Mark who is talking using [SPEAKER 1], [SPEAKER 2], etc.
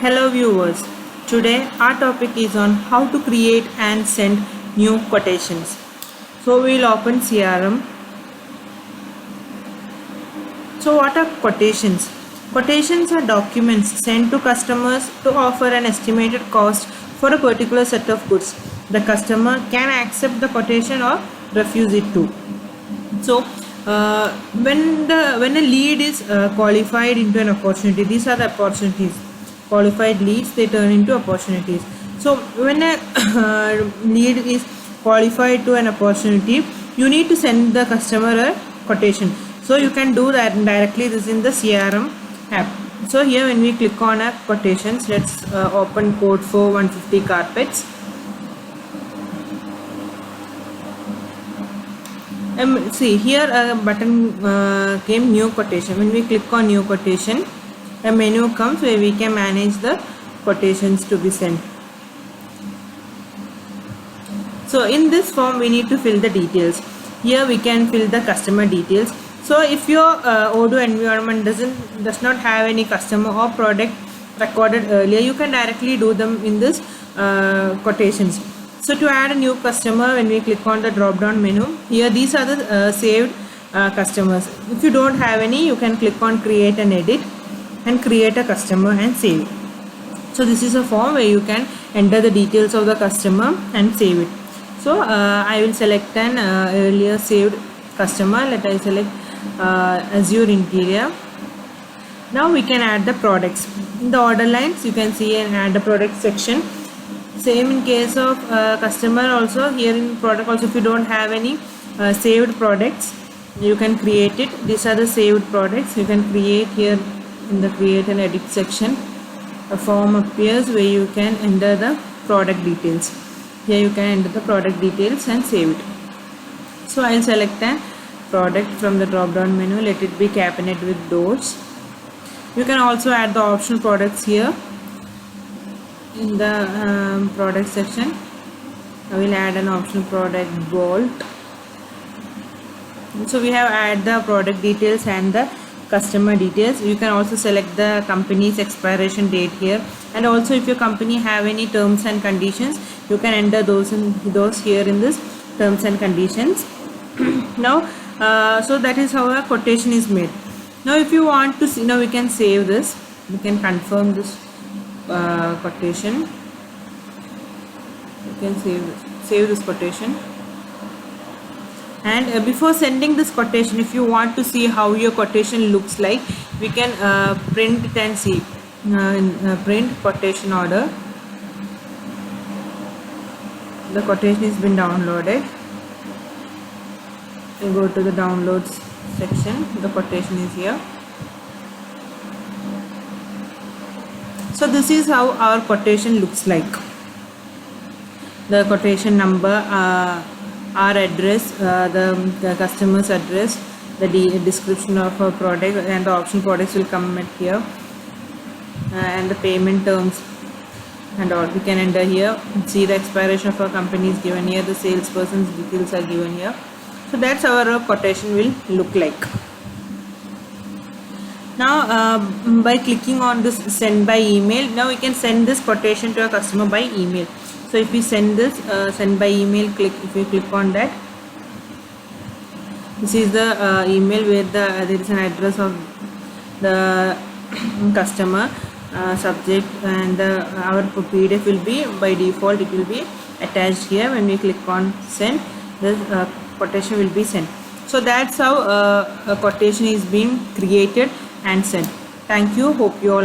[SPEAKER 1] Hello viewers, today our topic is on how to create and send new quotations. So we will open CRM. So what are quotations? Quotations are documents sent to customers to offer an estimated cost for a particular set of goods. The customer can accept the quotation or refuse it too. So when a lead is qualified into an opportunity, these are the opportunities. Qualified leads, they turn into opportunities. So when a lead is qualified to an opportunity, you need to send the customer a quotation. So you can do that directly. This is in the CRM app. So here when we click on a quotations, let's open code for 150 carpets. See here a button came new quotation. When we click on new quotation, a menu comes where we can manage the quotations to be sent. So in this form we need to fill the details. Here we can fill the customer details. So if your Odoo environment does not have any customer or product recorded earlier, you can directly do them in this quotations. So to add a new customer, when we click on the drop down menu, here these are the saved customers. If you don't have any, you can click on create and edit and create a customer and save it. So this is a form where you can enter the details of the customer and save it. So I will select an earlier saved customer. Let I select Azure Interior. Now we can add the products. In the order lines, you can see and add the product section. Same in case of customer also. Here in product also, if you don't have any saved products, you can create it. These are the saved products. You can create here in the create and edit section. A form appears where you can enter the product details. Here you can enter the product details and save it. So I will select a product from the drop down menu. Let it be cabinet with doors. You can also add the optional products here in the product section. I will add an optional product, bolt. So we have added the product details and the customer details. You can also select the company's expiration date here, and also if your company have any terms and conditions, you can enter those here in this terms and conditions. Now so that is how a quotation is made. Now if you want to see, now we can save this. We can confirm this quotation. You can save this quotation. And before sending this quotation, if you want to see how your quotation looks like, we can print it and see. Print quotation order. The quotation has been downloaded. You go to the downloads section. The quotation is here. So this is how our quotation looks like. The quotation number, our address, the customer's address, the description of a product, and the option products will come at here, and the payment terms and all we can enter here. See the expiration of our company is given here, the salesperson's details are given here. So that's how our quotation will look like. Now by clicking on this send by email, now we can send this quotation to a customer by email. So if we send this send by email, if we click on that, this is the email where there is an address of the customer, subject, and our PDF will be, by default it will be attached here. When we click on send, the quotation will be sent. So that's how a quotation is being created and sent. Thank you. Hope you all